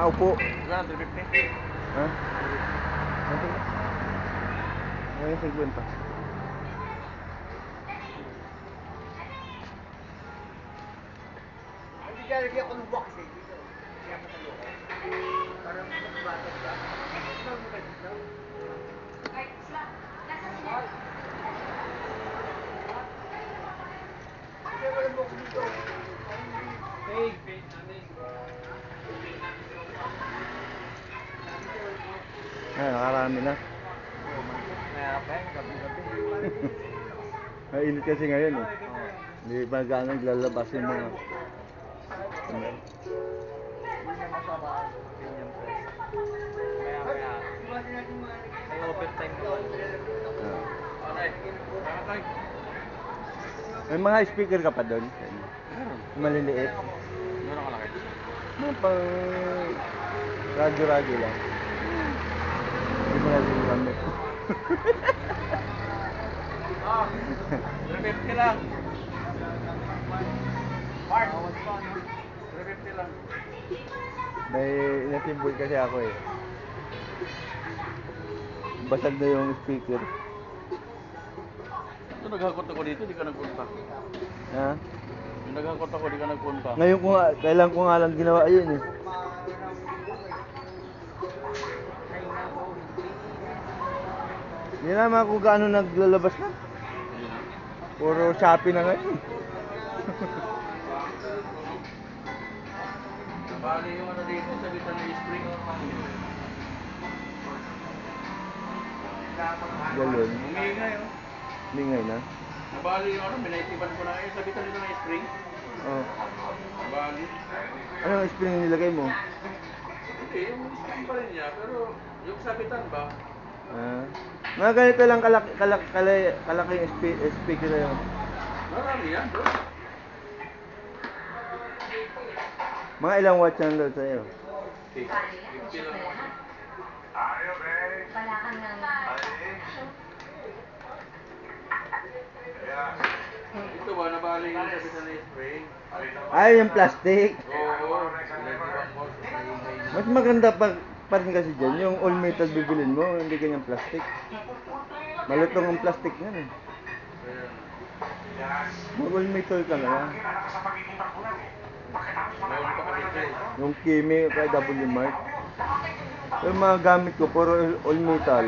Nakaupo. Wala, 350. Ha? Ngayon 50. Hindi ka lagi ako ng box eh. Dito. Kaya ka sa loob. Parang batag ka. Ikaw mo ba dito? Ay, isla. Nasa sila. Kaya walang box dito. Hey, pay namin. Ay, nakarami na. Ngayon, gabi-gabi. Mainit kasi ngayon eh. Hindi pa gaano naglalabas yung mga... Hindi na masama ang opinion press. Kaya, may overtime naman. Alright. Alright. May mga speaker ka pa doon? Meron. Maliliit. Meron kalaki. Mga pang... Radyo-radyo lang. Hindi mo natin gamit. Ah, 350 lang. Mark. 350 lang. May nasimbol kasi ako eh. Basag na yung speaker. Ito, naghakot ako dito, di ka nagpunta. Ha? Yung naghakot ako, di ka nagpunta. Ngayon ko nga, kailan ko nga lang ginawa yun eh. Hindi naman kung gaano naglalabas na. Puro Shopee na ngayon. Bali yung ano dito, sa bitan ng spring. Galon. Umingay, oh. Lingay na. Nabali yung ano, minaitiban ko na ngayon, sa bitan nito ng spring. Oh. Nabali. Anong spring yung nilagay mo? Hindi, yung spring pa rin niya, pero yung sabitan ba? Ah. Mga ganito lang kalaki yung speaker na yun. Marami yan, bro. Mga ilang watts yan doon sa'yo? Okay, 50 lang. Wala ka nang... Ito ba, nabali yung sabitan ng spring? Ay, yung plastic. Oo, pinag-iwan mo, may Mas maganda pa rin kasi dyan, yung all metal bibilin mo, hindi ganyang plastic. Malutong ang plastic niyan eh. Mag all metal ka na lang. Meron pa kasi ito eh. Yung Kimi, kay W Mart. Yung mga gamit ko, puro all metal.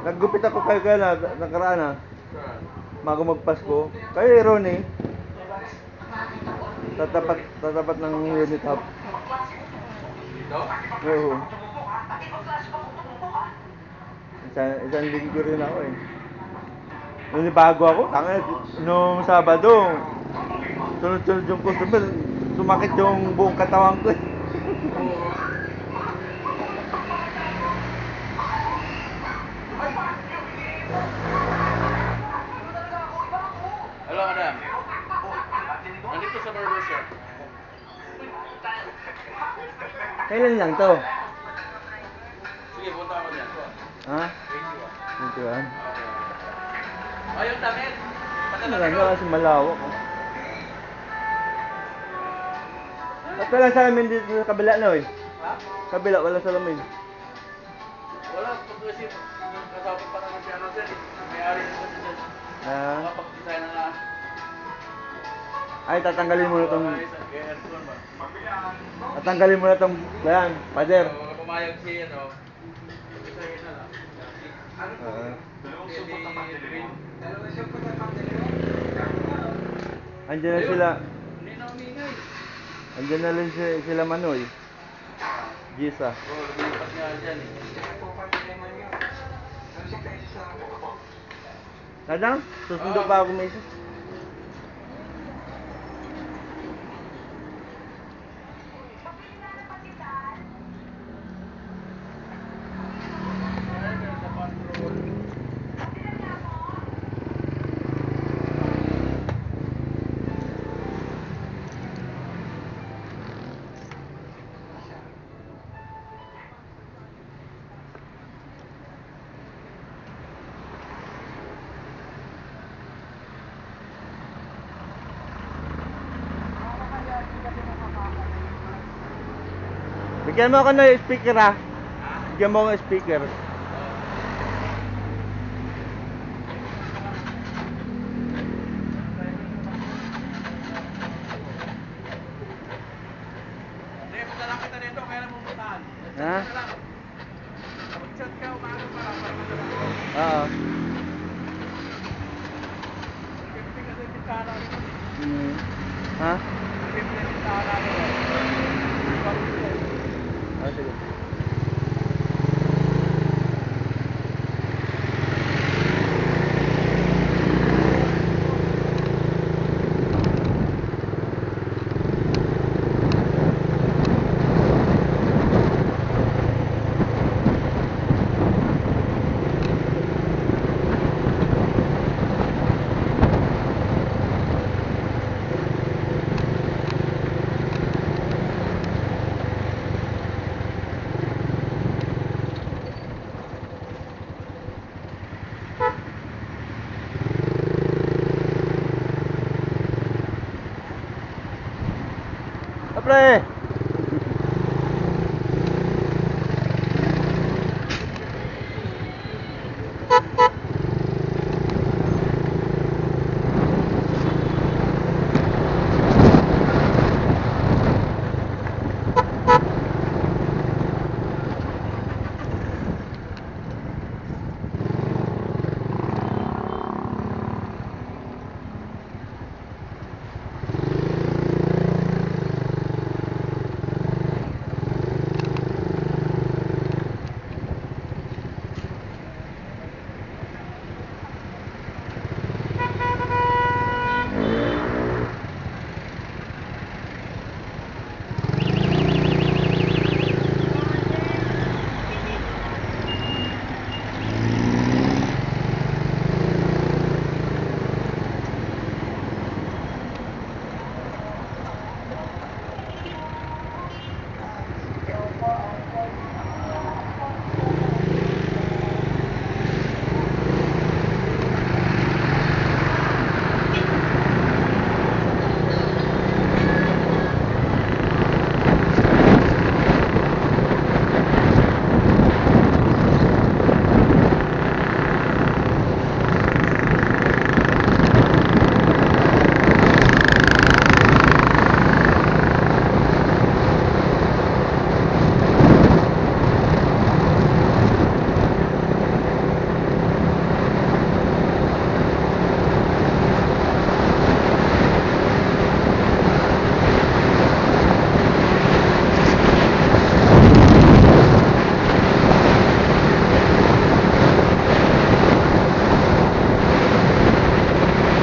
Naggupit ako kay Kala, nakaraan na, Saan? bago magpasko. Kay Ronnie, tatapat ng unit hub. Dito? Oo. Isang linggo rin ako eh. Nung bago ako, nung Sabado, sunod-sunod yung customer, sumakit yung buong katawan ko eh. Hello, madam. Nandito sa barbershop. Kailan lang to? Sige, punta ako dyan. Ha? Thank you. Dito yan. Ayun, damit. Padala Maganda ko. kasi malawak oh. At walang salamin dito sa kabila na eh. Ha? Kabila, walang salamin. Wala, kasi kasama pa naman si ano dyan. May-ari na kasi dyan. Ah, Makapag-design na nga. ay, tatanggalin mo na tong... Kaya aircon ba? Tatanggalin mo na tong... Ayan, pader. So, pumayag si ano. Design na lang. Ah. Green. Andiyan na sila. Hindi na umingay. Andiyan na rin sila Manoy. Gisa. Oo, lumipat nga dyan eh. Nadang, susundo pa ako may isa. Bigyan mo ako ng speaker ha. Bigyan mo ako ng speaker. Hindi, padala kita dito, kailan mo puntahan? Ha? Mag-chat ka, umaano para madala ko. Oo. Nag-15 kasi yung tintahan namin. Ha? Nag-15 yung tintahan namin. Ah, sige. Pre!